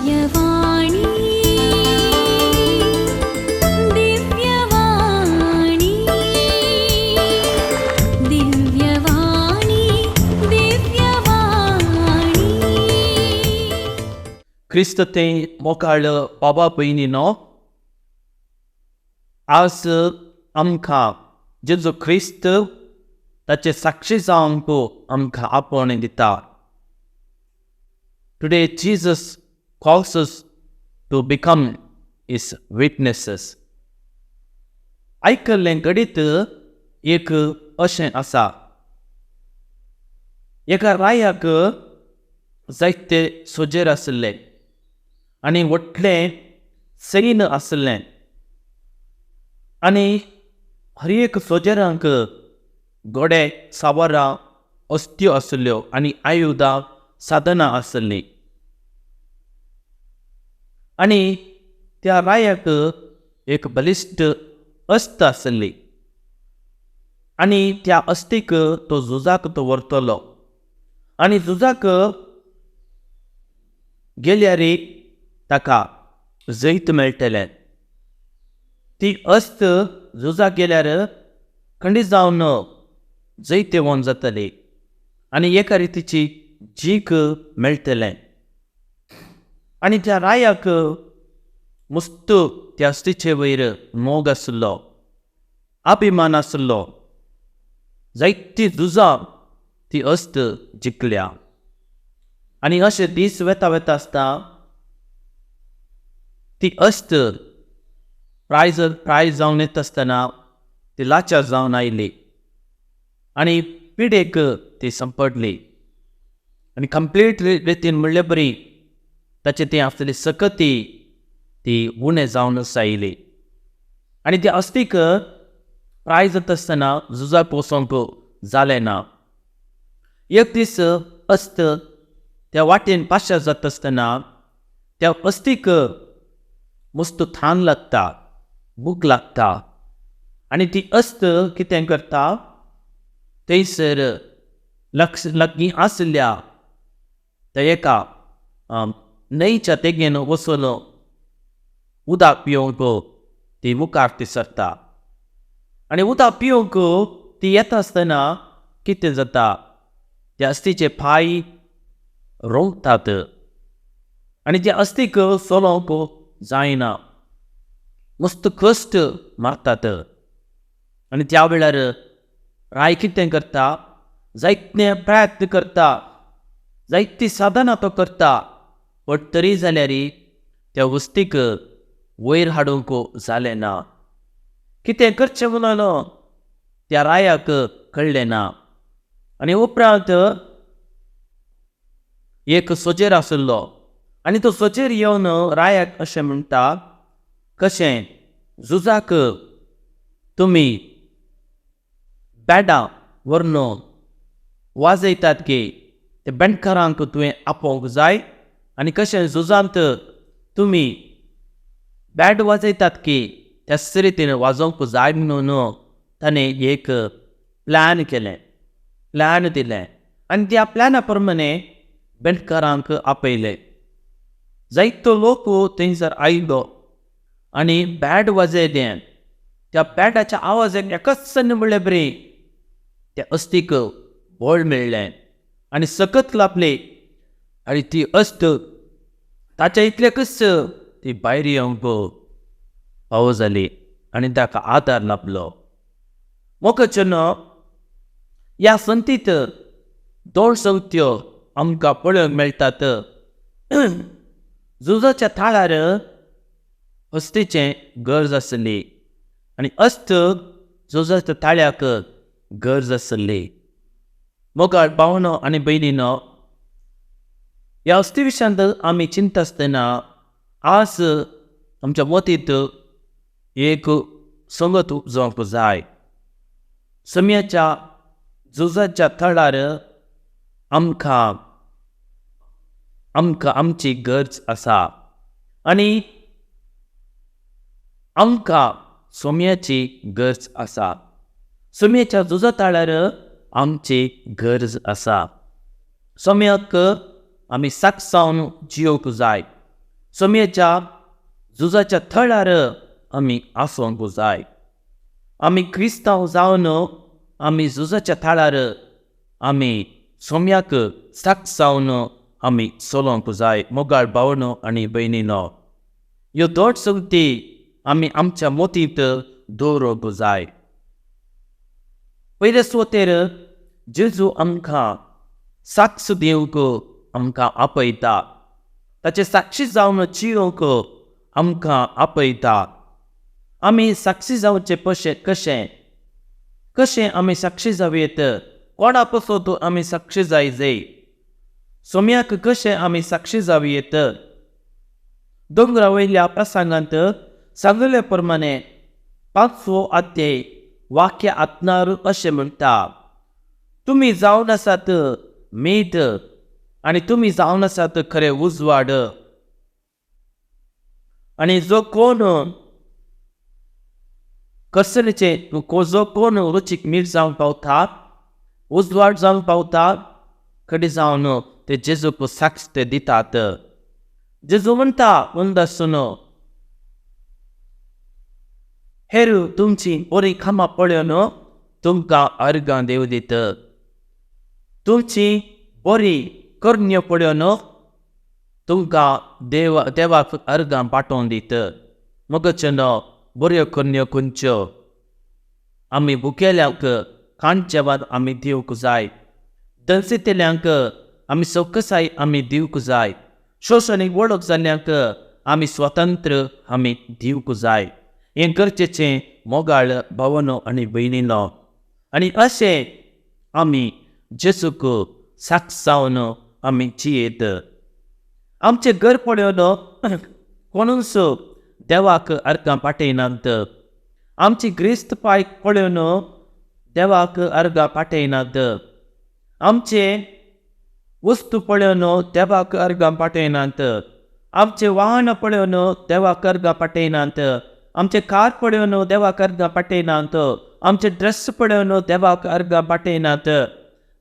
दिव्यवाणी दिव्यवाणी दिव्यवाणी दिव्यवाणी क्रिस्त ते मोकाळ बाबा भयणीनो, आज आमकां जेजो क्रिस्त ताचे साक्षी जावंक आमकां आपोवण दिता. Today Jesus calls us to become his witnesses. आयकल्लें घडीत एक अशें आसा, एका रायाक जायते सोजेर आसले आनी व्हडलें सैन्य आसलें, आनी हर एक सोजेरांक घोडे, सावरां, अस्त्यो आसल्यो आनी आयुधां, साधनां आसलीं. आनी त्या रायाक एक बलिश्ट अस्त आसली आनी त्या अस्तीक तो झुजाक तो व्हरतलो. आनी झुजाक गेल्यार ताका जैत मेळटलें. ती अस्त झुजाक गेल्यार खंडीत जावन जैत येवन जातली आनी एका रितीची जीक मेळटलें. आनी त्या रायाक मस्त त्या अस्तीचे वयर मोग आसलो, अभिमान आसलो. जायती झुजां ती अस्त जिखल्या. आनी अशे दीस वेता वेता आसता ती अस्त प्रायज जावन येता आसतना ती लाचार जावन आयली आनी पिडेक ती संपडली. आनी कंप्लीट रितीन म्हणले बरी ताचे ती आसली सकती ती उणें जावन आयली. आनी त्या अस्तीक प्रायज जाता आसतना झुजाक वचोंक जालें ना. एक दीस अस्त त्या वाटेन पाश्चार जाता आसतना त्या अस्तीक मस्त थान लागता, भूक लागता. आनी ती अस्त कितें करता, थंयसर लागीं आसल्या त्या एका न्हंयच्या देगेन वचून उदक पिवंक ती मुखार ती सरता. आनी उदक पिवंक ती येता आसतना कितें जाता, त्या अस्तीचे पाय रोंखतात आनी त्या अस्तीक चलोवंक जायना. मस्त कश्ट मारतात. आनी त्या वेळार राय कितें करता, जायते प्रयत्न करता, जायती साधनां तो करता, बट तरी जाल्यार त्या वस्तीक वयर हाडूंक जालें ना. कितें करचें म्हणून त्या रायाक कळ्ळें ना. आनी उपरांत एक सोजेर आसलो आनी तो सोजेर येवन रायाक अशें म्हणटा, कशें झुजाक तुमी बॅडां व्हरून वाजयतात की ते बँडकारांक तुवें आपोवंक जाय, आनी कशें झुजांत तुमी बॅड वाजयतात की त्याच रितीन वाजोवंक जाय म्हणून ताणें एक प्लॅन केलें, प्लॅन दिलें. आनी त्या प्लॅना प्रमाणे बँडकारांक आपयले. जायतो लोक थंयसर आयलो आनी बॅड वाजयलें. त्या बॅडाच्या आवाजाक एकच म्हणलें बरी त्या अस्तीक बळ मेळ्ळें आनी सकत लाभली. आनी ती अस्त ताच्या इतलेकच ती भायर येवंक फावो जाली आनी ताका आदार लाभलो. मोखचेनो, ह्या संतीत दोन संगत्यो आमकां पळोवंक मेळटात. झुजाच्या थाळार अस्तीचें गरज आसली आनी अस्त झुजाच्या थाळ्याक गरज आसली. मोगाळ भावनो आनी भयणीनो, ह्या अस्ती विशयांत आमी चिंता आसतना आज आमच्या मतींत एक संगत उपजोवंक जाय. समयाच्या झुजाच्या थळार आमकां आमची गरज आसा आनी आमकां सोम्याची गरज आसा. सोम्याच्या झुजा थळार आमची गरज आसा. सोम्याक आमी साक सावन जियोंक जाय. सोम्याच्या झुजाच्या थळार आमी आसोंक जाय. आमी क्रिस्तांव जावन आमी झुजाच्या थळार आमी सोम्याक साक्ष जावन आमी चलोवंक जाय. मोगाळ भावनो आनी भयणीनो, ह्यो दोन संगती आमी आमच्या मोतींत दवरूंक जाय. पयले सुवातेर जेजू आमकां साक्ष दिवंक आमकां आपयता, ताचे साक्षी जावन जियोंक आमकां आपयता. आमी साक्षी जावचे कशें आमी साक्षी जावयेत, कोणा पासून आमी साक्षी जायचे, सोम्याक कशें आमी साक्षी जावयेत. दोंगरा वयल्या प्रसंगांत सांगले प्रमाणे 5वो अध्याय वाक्य 18 अशें म्हणटा, तुमी जावन आसात मीठ आनी तुमी जावन आसात खरे उजवाड. आनी जो कोण रुचीक मीठ जावन पावता, उजवाड जावन पावता, कडी जावन ते जेजूक साक्ष ते दितात. जेजू म्हणटा म्हणदासून, हेर तुमची बरी कामां पळोवन तुमकां अर्गां देव दित. तुमची बरी कर्ण्यो पळोवन तुमकां देवाक अर्गां पाठोवन दित. मगचनो बऱ्यो कर्ण्यो खंयच्यो? आमी भुकेल्यांक खाणचें आमी दिवंक जाय. दनसितेल्यांक आमी सवकसाय आमी दिवंक जाय. शोशणीक वळख जाल्ल्यांक आमी स्वतंत्र आमी दिवंक जाय. हें गरजेचें मोगाळ भावनो आनी भयणीनो. आनी अशें आमी जेजूक साक्ष जावन आमी जियेत. आमचें घर पळोवन कोणूच देवाक अर्गां पाठयनात. आमची ग्रिस्त पाय पळोवन देवाक अर्गां पाठयनात. आमचे वस्तू पळोवन देवाक अर्गां पाठयनात. आमचे वाहन पळोवन देवाक अर्गां पाठयनात. आमचे कार पळोवन देवाक अर्गां पाठयनात. आमचे ड्रेस पळोवन देवाक अर्गां पाठयनात.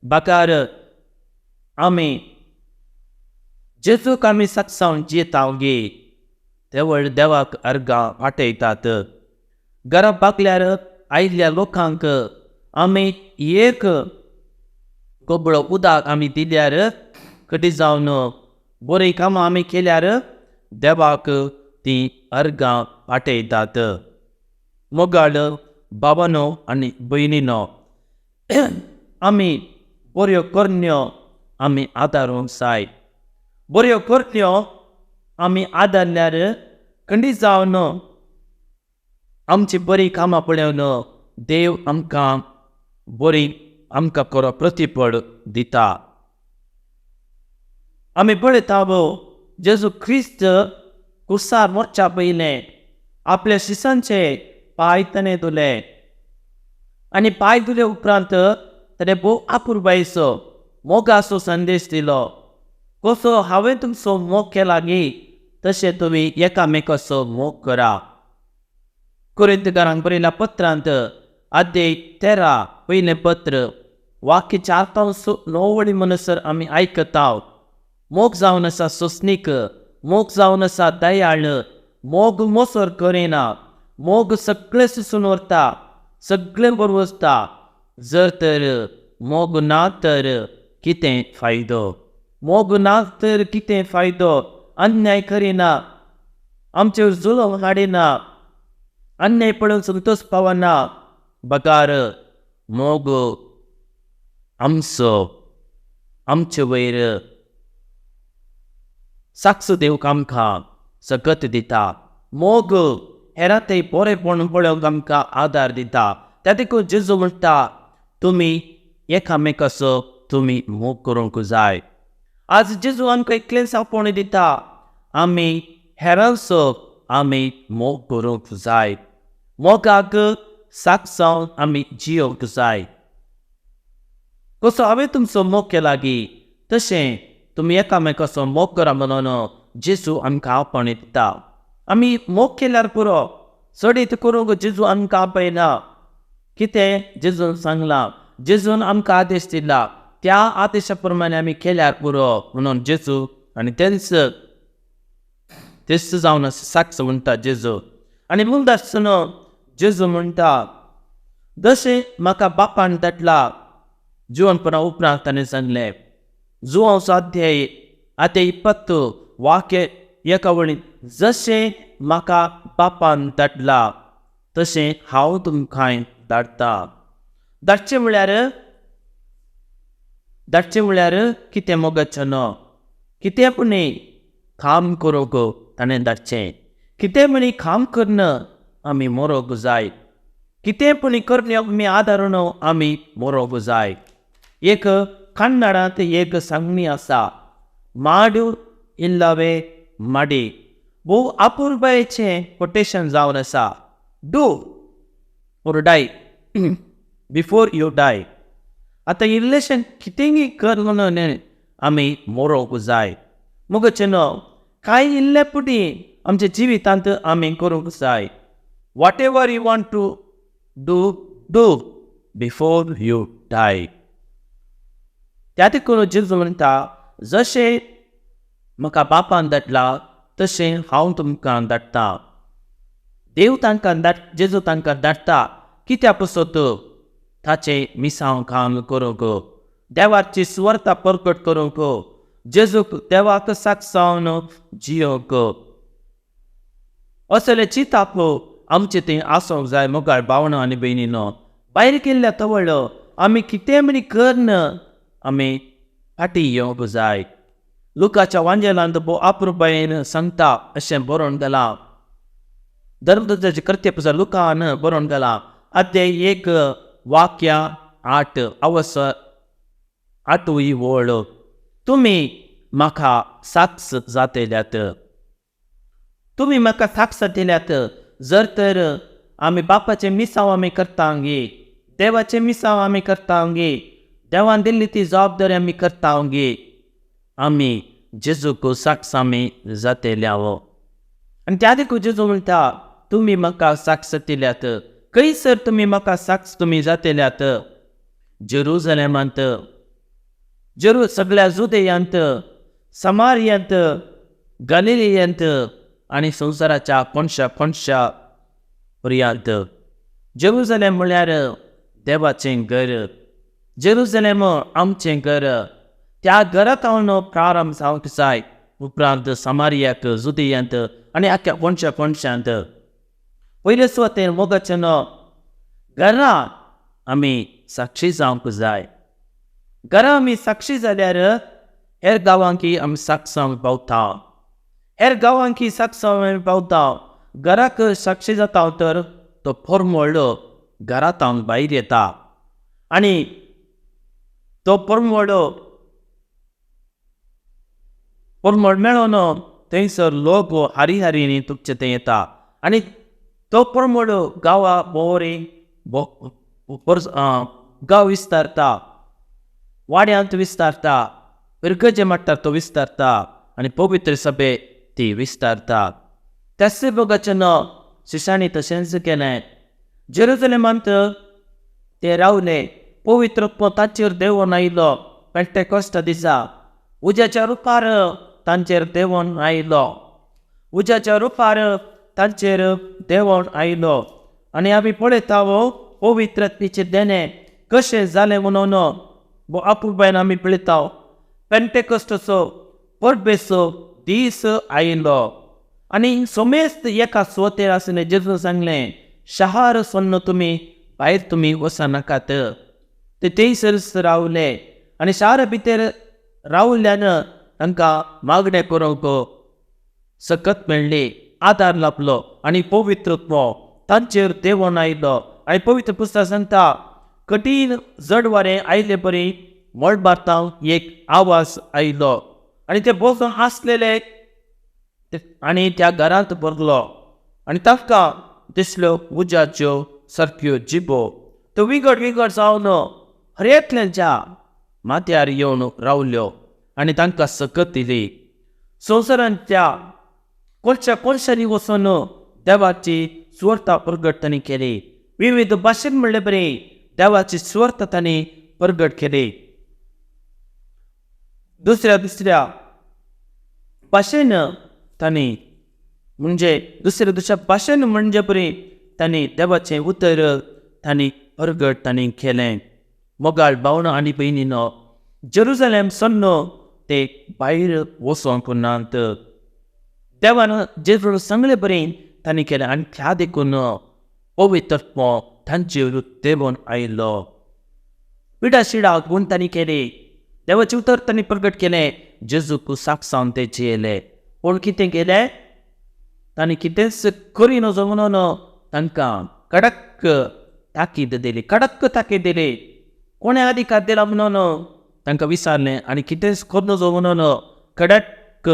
बाकार आमी जेजूक आमी साक्ष जावन जियेता गे, तेवळ देवाक अर्गां पाठयतात. घरा बागल्यार आयिल्ल्या लोकांक आमी एक गबळो उदक आमी दिल्यार, कडी जावन बरी कामां आमी केल्यार देवाक ती अर्गां पाठयतात. मोगाळ भावनो आनी भयणीनो, आमी बऱ्यो कर्ण्यो आमी आदारूंक जाय. बऱ्यो कर्ण्यो आमी आदारल्यार खंडी जावन आमची बरी कामां पळोवन देव आमकां बरी आमकां खरो प्रतिफळ दिता. आमी पळयता जेजू ख्रिस्त कुसार मरच्या पयलें आपल्या शिसांचे पाय ताणें धुले. आनी पाय धुले उपरांत ताणें भोव आपुरबायेचो मोगाचो संदेश दिलो. कसो हांवें तुमचो मोग केला गे, तशें तुमी एकामेकाचो मोग करा. कोरिंथकारांक बरयल्या पत्रांत अध्याय 13 पयलें पत्र वाक्य 4-9 म्हणसर आमी आयकता, मोग जावन आसा सोंसणीक, मोग जावन आसा दयाळ, मोग मोसोर करिना, मोग सगळें सुसून व्हरता, सगळें बरें वचता. जर तर मोग ना तर कितें फायदो? मोग ना तर कितें फायदो? अन्याय करिना, आमचेर जुलम हाडिना, अन्याय पळोवन संतोश पावना. बकार मोग आमचे वयर साक्ष दिवंक आमकां सकत दिता. मोग हेरांतय बरेपण पळोवंक आमकां आदार दिता. त्या देखून जेजू म्हणटा, तुमी एकामेकाचो तुमी मोग करूंक जाय. आज जेजू आमकां इतलें सांगपण दिता, आमी हेरांचो आमी मोग करूंक जाय. मोगाक साक्ष जावन आमी जियोंक जाय. कसो हांवें तुमचो मोग केला गे, तशें तुमी एकामेकाचो मोग करा म्हणून जेजू आमकां आपण दिता. आमी मोग केल्यार पुरो, चडीत करूंक जेजू आमकां आपयना. कितें जेजून सांगलां, जेजून आमकां आदेश दिला, त्या आदेशा प्रमाणे आमी केल्यार पुरो म्हणून जेजू आनी तेच जावन साक्ष म्हणटा जेजू. आनी मुद्दा आसतना जेजू म्हणटा जशें म्हाका बापान धाडला. जीवनपणा उपरांत ताणें सांगलें जुवांव अध्याय आते 20 वाक्य एका वळीन जशें म्हाका बापान धाडला तशें हांव तुमकांय धाडटा. धाडचें म्हळ्यार कितें मोगाचें न्हय. कितें पुणी काम करूंक ताणें धाडचें. कितें म्हणी काम करना आमी मरोंक जाय. कितें पुणी करन आमी आदारून आमी मरोंक जाय. एक कन्नडांत एक सांगणी आसा माडू इल्लवे मडी. भोव अपुर्बायेचें कोटेशन जावन आसा. डू और डाय बिफोर यू डाय. आतां इल्लेशें कितेंय कर म्हणून आमी मरोंक जाय. मोगाचें न्हय. कांय इल्ले पुटी आमच्या जिवितांत आमी करूंक जाय. Whatever you want to do before you die. त्या देखून जेजू म्हणटा जशें म्हाका बापान धाडला तशें हांव तुमकां धाडटा. देव तांकां जेजू तांकां धाडटा कित्या पसत ताचें मिसांव काम करूंक. देवाची सुवार्ता प्रकट करूंक. जेजूक देवाक साक्ष जावन जियोंक. असले चिंताप आमचें थंय आसूंक जाय. मोगाळ भावना आनी भयणीनो भायर गेल्ल्या तवळ आमी कितें म्हणी करना आमी फाटीं येवंक जाय. लुकाच्या वांजेलांत भोव अपुर्बायेन सांगता अशें बरोवन गेलां. धर्मदूताचे कृत्य पुस्तक लुकान बरोवन गेलां. अध्याय 1 वाक्य 8 अवसर 8वी ओळ. तुमी म्हाका साक्ष जातल्यात. तुमी म्हाका साक्ष दिल्यात. जर तर आमी बापाचें मिसांव आमी करतां गे. देवाचें मिसांव आमी करतां गे. देवान दिल्ली ती जबाबदारी आमी करतां गे. आमी जेजूक साक्ष आमी जातल्याव. आनी त्या देखून जेजू म्हणटा तुमी म्हाका साक्ष दिल्यात. खंयसर तुमी म्हाका साक्ष तुमी जातल्यात. जेरुसलेमांत सगळ्या जुदेयांत समारियांत गलिलियांत आनी संवसाराच्या कोणशा पर्यंत. जेरुसलेम म्हळ्यार देवाचें घर. जेरुसलेम आमचें घर. त्या घरांत हांव प्रारंभ जावंक जाय. उपरांत समारियाक जुदेयांत आनी आख्या कोणशांत. पयले सुवातेर मोगाचें न्हय. घरां आमी साक्षी जावंक जाय. घरां आमी साक्षी जाल्यार हेर गांवांकी आमी साक्ष जावंक पावता. हेर गांवांकी साक्ष जावंक पावता. घराक साक्षी जाता तर तो परमळ घरांत भायर येता. आनी तो परमळ मेळोन थंयसर लोक हारी तुमचे थंय येता. आनी तो परमळ गांवा बोवरी गांव विस्तारता. वाड्यांत विस्तारता. पिरगजे मारता तो विस्तारता. आनी पवित्र सभे ती विस्तारता. त्याच बोगाचें न्हय. शिशांनी तशेंच केलें. जेरुसलेमांत ते रावले. पवित्र तांचेर देवून आयलो. पेंटेकोस्ता दिसा उज्याच्या रुपार तांचेर देवून आयलो. उज्याच्या रुपार तांचेर देवून आयलो. आनी आमी पळयता पवित्रतेचे देणे कशें जालें म्हणून अपुर्बायेन आमी पळयता. पेंटेकोस्ताचो परबेचो दीस आयलो. आनी सोमेस्त एका सुवातेर आसलें. जेजून सांगलें शार सोन्न तुमी भायर तुमी वचनाकात. ते थंयसर रावले. आनी शारा भितर रावल्यान तांकां मागणें करूंक सकत मेळ्ळी. आदार लाभलो. आनी पवित्रत्व तांचेर देवून आयलो. आनी पवित्र पुस्तक सांगता कठीण जड वारें आयले परी मळबातांक एक आवाज आयलो. आनी ते बसून आसलेले आनी त्या घरांत भरलो. आनी तांकां दिसल्यो उज्याच्यो सारक्यो जिबो. त्यो विगड जावन हरेंतल्याच्या माथ्यार येवन रावल्यो. आनी तांकां सकत दिली. संवसारांतल्या कोणशांनी वचून देवाची सुवार्ता प्रगट तांणी केली. विविध भाशेन म्हणले बरी देवाची सुवार्ता तांणी प्रगट केली. दुसऱ्या भाशेन तांणी म्हणजे दुसऱ्या भाशेन म्हणजे परी तांणी देवाचें उतर तांणी प्रगट तांणी केलें. मोगाळ भावनो आनी भयणीनो, जेरुसलेम सन्नो ते भायर वचोंक नात. देवान जेजू सगळे बरें तांणी केलें आनी त्या देखून पवित्रत्व तांचेर देवून आयलो. पिडा शिडा गूण तांणी केली. देवाचें उतर तांणी प्रगट केलें. जेजूक साक्षांत ते जियेले. पूण कितें केलें? तांणी कितेंच करी नजो म्हणून तांकां कडक ताकीद दिली. कोणें अधिकार दिला म्हणून तांकां विचारलें आनी कितेंच कर नजो म्हणून कडक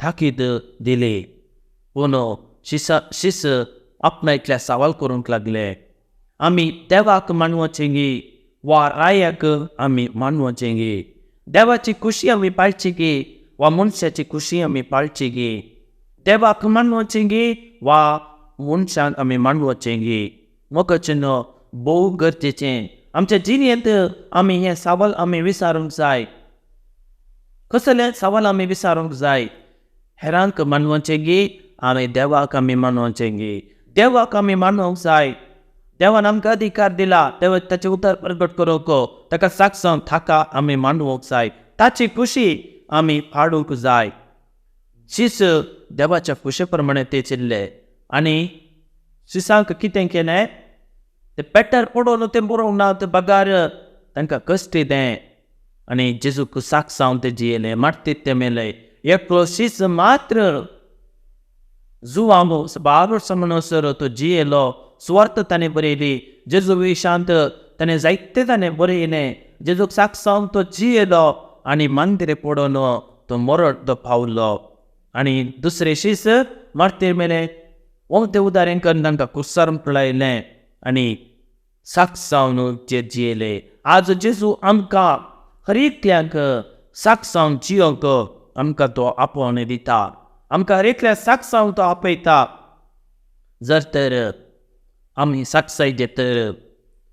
ताकीद दिली. पूण शिस आपणायतल्या सवाल करूंक लागले. आमी देवाक मानवचें गी वा रायाक आमी मानवचें गी? देवाची खुशी आमी पाळची गी वा मनशाची खुशी आमी पाळची गी? देवाक मानवचें गी वा मनशाक आमी मानवचें गी? मोगाचें भोव गरजेचें. आमच्या जिणेंत आमी हे सवाल आमी विचारूंक जाय. कसले सवाल आमी विचारूंक जाय? हेरांक मानवचें गी आनी देवाक आमी मानवचें गी? देवाक आमी मानवंक जाय. देवान आमकां अधिकार दिला. देवा ताचें उतर प्रगट करूंक, ताका साक्षांत ताका आमी मानवंक जाय. ताची खुशी आमी पाडूंक जाय. शिस देवाच्या खुशे प्रमाणे ते चिल्ले आनी शिसांक कितें केलें? ते पेट्यार पडून ते बरोवंक ना ते बगार तांकां कश्ट दें आनी जेजूक साक्षांत जियेले. मारतीत ते मेले. एकलो शिस मात्र जुवांगो बारो समनसर तो जियेलो. सुवार्थ ताणें बरयली. जेजू विशांत ताणें जायते ताणें बरयलें. जेजूक साक्षांत तो जियेलो आनी मांद्रे पडून तो मरण पावलो. आनी दुसरे शिस मारतीर मेले. ते उदारण करून तांकां कुर्सार लायलें आनी साक्षांत जे जियेले. आज जेजू आमकां हर एकल्याक साक्षांत जियोंक आमकां तो आपोवन दिता. आमकां हर एकल्याक साक्षांत तो आपयता. जर तर आमी साक्षाय दित तर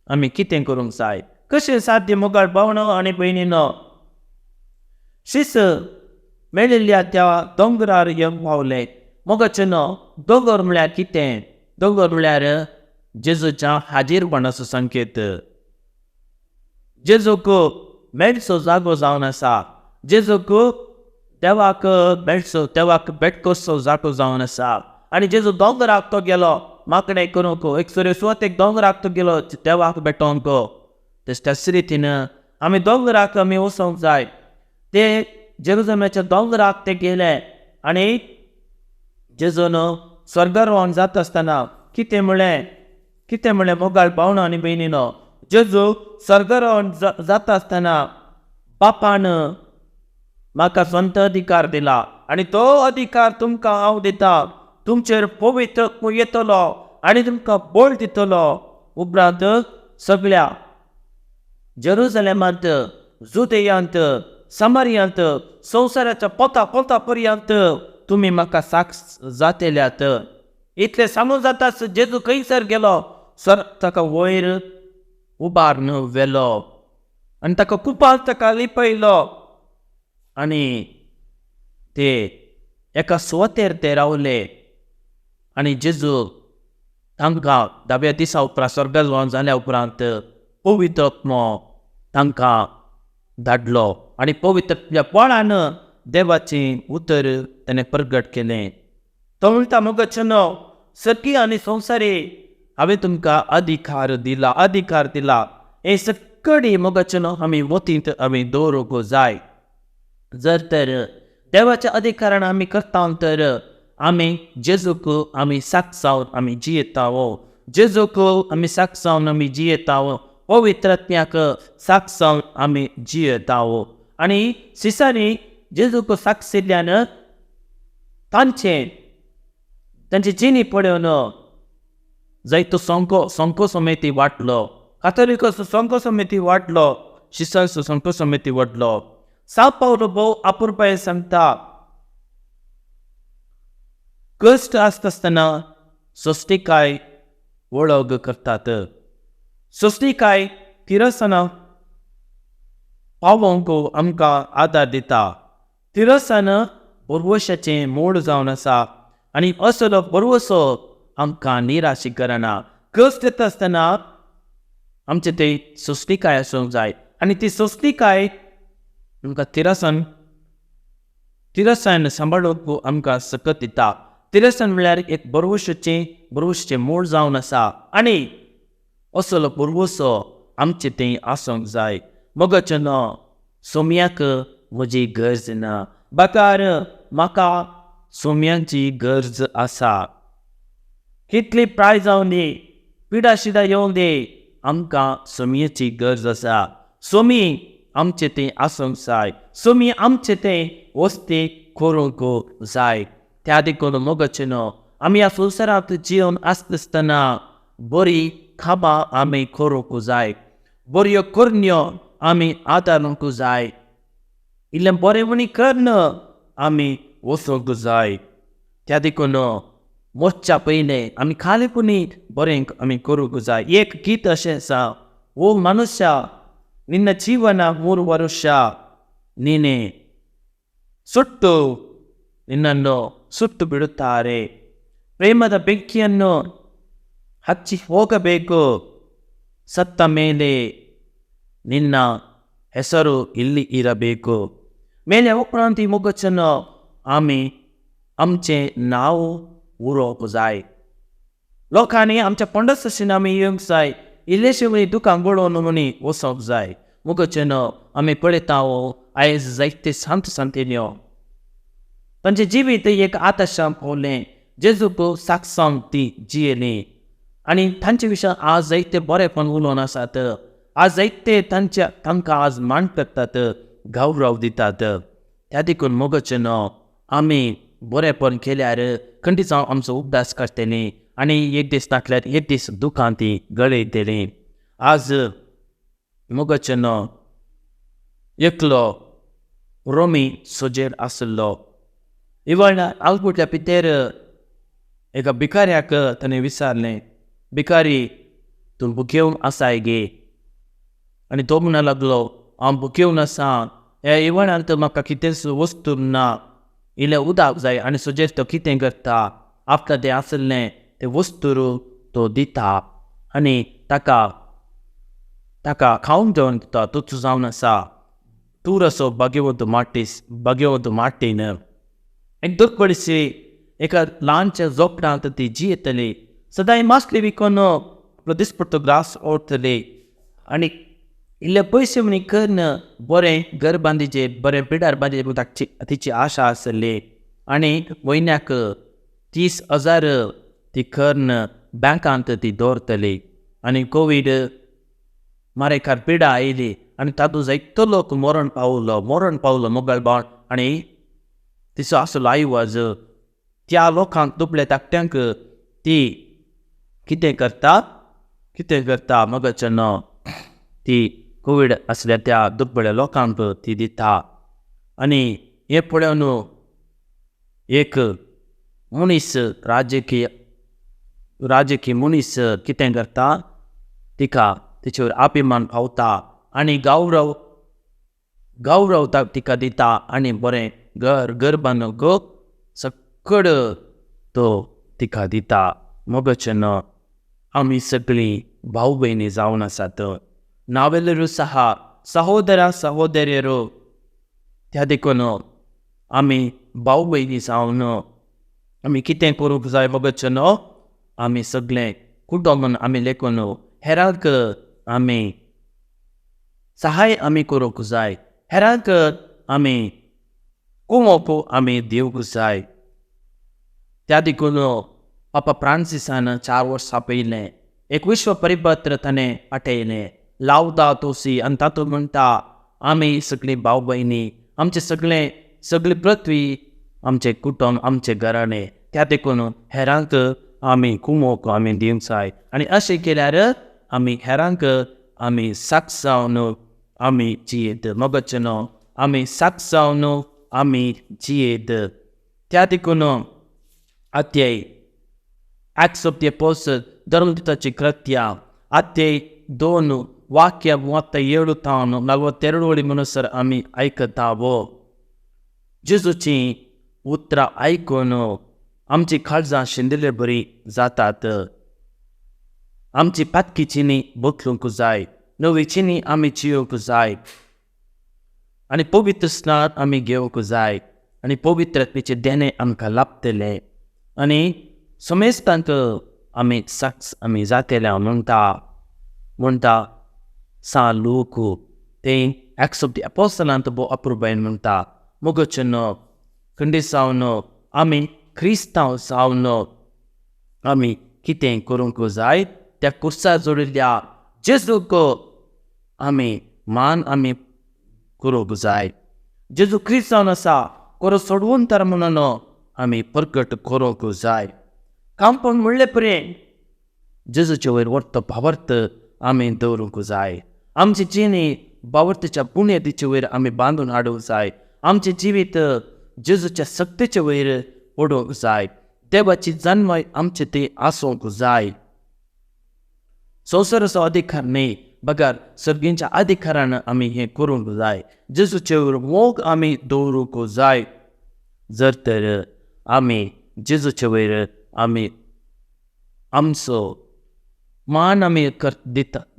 आमी कितें करूंक जाय? कशें साध्य मोगाळ भावनो आनी भयणीनो? शिस मेळिल्ल्या त्या दोंगरार येवंक पावले. मोगाचें दोंगर म्हळ्यार कितें? दोंगर म्हळ्यार जेजूच्या हाजीरपणाचो संकेत. जेजूक मेळचो जागो जावन आसा. जेजूक देवाक मेळचो, देवाक भेट करचो जागो जावन आसा. आनी जेजू दोंगराक तो गेलो मागणें करूंक. एक सुवातेक दोंगराक तो गेलो देवाक भेटोवंक. त्याच रितीन आमी दोंगराक आमी वचोंक जाय. ते जेरुसलेमाच्या दोंगराक ते गेले आनी जेजून स्वर्गारोहण जाता आसतना कितें म्हळें मोगाळ भावनो आनी भयणीनो? जेजू स्वर्गारोहण जाता आसतना बापान म्हाका स्वंत अधिकार दिला आनी तो अधिकार तुमकां हांव दिता. तुमचेर पवित्र येतलो आनी तुमकां बळ दितलो. उपरांत सगळ्या जेरुसलेमांत, जुदेयांत, समारियांत, संवसाराच्या पोता पर्यंत तुमी म्हाका साक्ष जातेल्यात. इतलें सांगून जाताच जेजू खंयसर गेलो ताका वयर उबारून व्हेलो आनी ताका कुपांत ताका लिपयलो आनी ते एका सुवातेर ते रावले. आनी जेजू तांकां 10व्या दिसा उपरांत स्वर्गारोहण जाल्या उपरांत पवित्र आत्मो तांकां धाडलो आनी पवित्र बळान देवाचें उतर ताणें प्रगट केलें. तो म्हणटा मोगाचें सगळी आनी संवसारी हांवें तुमकां अधिकार दिला. हे सगळी मोगाचें आमी वतींत आमी दवरूंक जाय. जर तर देवाच्या अधिकारान आमी करता तर आमी जेजूक आमी साक्षांत आमी जियेतावो. जेजूक आमी साक्षांत आमी जियेतावो. पवित्र आत्म्याक साक्षांत आमी जियेतावो. आनी शिसांनी जेजूक साक्ष दिल्यान तांची जिणी पळोवन जायतो संको समेती वाटलो. कातोलिकाचो संको समेती वाटलो. शिसांचो संको समेती वाडलो. सांव पावलो भोव आपुरबायेन सांगता, कश्ट आसता आसतना सोस्तिकाय वळख करतात. सोस्तिकाय तिरसाना पावोवंक आमकां आदार दिता. तिरसान उर्वशाचें मूळ जावन आसा आनी असलो बरोसो आमकां निराशी करना. कश्ट येता आसतना आमचे ते सोंसणीकाय आसूंक जाय आनी ती सोंसणीकाय आमकां तिरसायन सांबाळूंक आमकां सकत दिता. तिरसायन म्हळ्यार एक बरोवशेचें मूळ जावन आसा आनी असलो बरोवसो आमचे थंय आसूंक जाय. मोगाचेनो सोम्याक म्हजी गरज ना, बाकार म्हाका सोम्याची गरज आसा. कितली प्राय जावं दी, पिडा शिडा येवं दी, आमकां सोम्याची गरज आसा. सोमी आमचे थंय आसूंक जाय. सोमी आमचे थंय वस्ती करूंक जाय. त्या देखून मोगाचेनो आमी ह्या संवसारांत जिवन आसतना बरी कामां आमी करूंक जाय. बऱ्यो करण्यो आमी आदारूंक जाय. इल्लें बरेंपणी करन आमी वचूंक जाय. त्या देखून वचच्या पयलें आमी खालीपणी बरें आमी करूंक जाय. एक गीत अशें आसा, ओ मनुष्या ನಿನ್ನ ಜೀವನ 3 ವರ್ಷ ನೀನೆ ಸುಟ್ಟು ನಿನ್ನನ್ನು ಸುಟ್ಟು ಬಿಡುತ್ತಾರೆ. ಪ್ರೇಮದ ಬೆಂಕಿಯನ್ನು ಹಚ್ಚಿ ಹೋಗಬೇಕು. ಸತ್ತ ಮೇಲೆ ನಿನ್ನ ಹೆಸರು ಇಲ್ಲಿ ಇರಬೇಕು. ಮೇಲೆ उपरांत मोगाचेनो आमी आमचे नांव उरोवंक जाय. लोकांनी आमच्या पंडस अशें आमी येवंक जाय. इल्लेशे मनी दुकान घडोवन मनी वचोंक जाय. मोगाचेनो आमी पळयता आयज जायते सांतिन्यो तांचे जिवीत एक आताशां पोवलें. जेजूक साक्षांत ती जियेलीं आनी तांचे विशीं आज जायते बरेपण उलोवन आसात. आज जायते तांकां आज मान करतात, गौरव दितात. त्या देखून मोगाचेनो आमी बरेपण केल्यार खंडी जावन आमचो उपदास करतलीं आनी एक दीस नाटल्यार एक दीस दुखां ती गळयतलीं. आज मोगाचेनो एकलो रोमी सोजेर आसलो. इवळ आलपुटल्या पितेर एका भिकाऱ्याक ताणें विचारलें, भिकारी तूं भुकेवन आसाय गे? आनी तो म्हणूंक लागलो, हांव भुकेवन आसा. ह्या इवळांत म्हाका कितेंच वस्तू ना, इल्लें उदक जाय. आनी सोजेर तो कितें करता, आपल्या तें आसलें ते वस्तू तो दिता आनी ताका खावंक जेवण दिता. तूच जावन आसा तूर असो भाग्यवंत मार्टीन. एक दुर्बळशी एका ल्हानच्या झोपडांत ती जियेतली. सदांय मासली विकून आपलो दिसपडटो ग्रास ओडटली आनी इल्ले पयशे म्हणी करून बरें घर बांदिचें, बरें पिडार बांदिचें तिची आशा आसली. आनी म्हयन्याक 30,000 ती करून बँकांत ती दवरतली. आनी कोवीड मारेकार पिडा आयली आनी तातूंत जायतो लोक मरण पावलो मोगलबाण आनी तिचो आसलो आयवाज. त्या लोकांक दुबळ्या धाकट्यांक ती कितें करता मोगाचेनो ती कोवीड आसल्या त्या दुबळ्या लोकांक ती दिता. आनी हें पळोवन एक मनीस राजकीय मनीस कितें करता, तिचेर अभिमान पावता आनी गौरव तिका दिता आनी बरें घर बांदूंक सकड तो तिका दिता. मोगाचेनो आमी सगळीं भाव भयणी जावन आसात. नावेलरू सहोदर्यो त्या देखून आमी भाव भयणी जावन आमी कितें करूंक जाय मोगाचेनो, आमी सगळें कुटुंब आमी लेखून हेरांक आमी सहाय आमी करूंक जाय. हेरांक आमी कुमोवप आमी दिवंक जाय. त्या देखून पापा फ्रांसिसान 4 वर्सां पयलें एक विश्व परिपत्र ताणें पाठयलें, लावदातो सी. आनी तातूंत म्हणटा आमी सगळीं भाव भयणी, आमचें सगळी पृथ्वी, आमचें कुटुंब, आमचें घराणें, त्या देखून हेरांक आमी कुमोवक आमी दिवंक जाय. आनी अशें केल्यार आमी हेरांक आमी साक्ष जावन आमी जियेत. मोगाचेनो आमी साक्ष जावन आमी जियेत. त्या देखून अध्याय Acts of the Apostles धर्मदूताची कृत्यां अध्याय 2 वाक्य 37 तावन 42 म्हणसर आमी आयकतावो. जेजूची उतरां आयकून आमची काळजां शिंदिल्ले बरी जातात. आमची पातकी चिनी बदलूंक जाय, नवी चिनी आमी चियोंक जाय आनी पवित्र स्नान आमी घेवंक जाय आनी पवित्रतेचे देणे आमकां लाभतले आनी समेस्तांक आमी साक्ष आमी जातले हांव म्हणटा सा लोक तें Acts of the Apostles bo aprubain म्हणटा मोगचनो खंडी जावन आमी क्रिस्तांव जावन आमी कितें करूंक जाय त्या कुर्सार जोडिल्ल्या जेजूक आमी मान आमी करूंक जाय. जेजू क्रिस्त जावन आसा कोरो सोडवून तर म्हणून आमी प्रकट करूंक जाय. कामपण म्हणले पर्यंत जेजूचे वयर वर्त भावर्त आमी दवरूंक जाय. आमची जिणी भावर्तेच्या बुन्यादीचे वयर आमी बांदून हाडूंक जाय. आमचें जिवीत जेजूच्या सक्तीचे वयर पडूंक जाय. देवाची जन्माय आमचे ती आसूंक जाय. संवसाराचो अधिकार न्ही बगर सर्गींच्या अधिकारान आमी हें करूंक जाय. जेजूचे वयर मोग आमी दवरूंक जाय. जर तर आमी जेजूचे वयर आमी आमचो मान आमी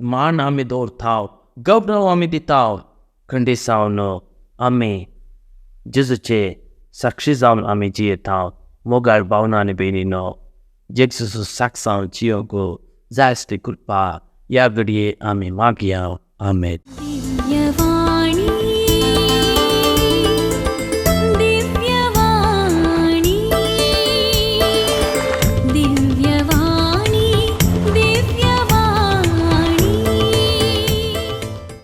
मान आमी दवरता, गौरव आमी दिता, खंडी जावन आमी जेजूचे साक्षी जावन आमी जियेता. मोगाळ भावना आनी भयणीनो, जेजूचो साक्ष जावन जियोंक जाय आसली कृपा ह्या घडये आमी मागया. आमेन. दिव्यवाणी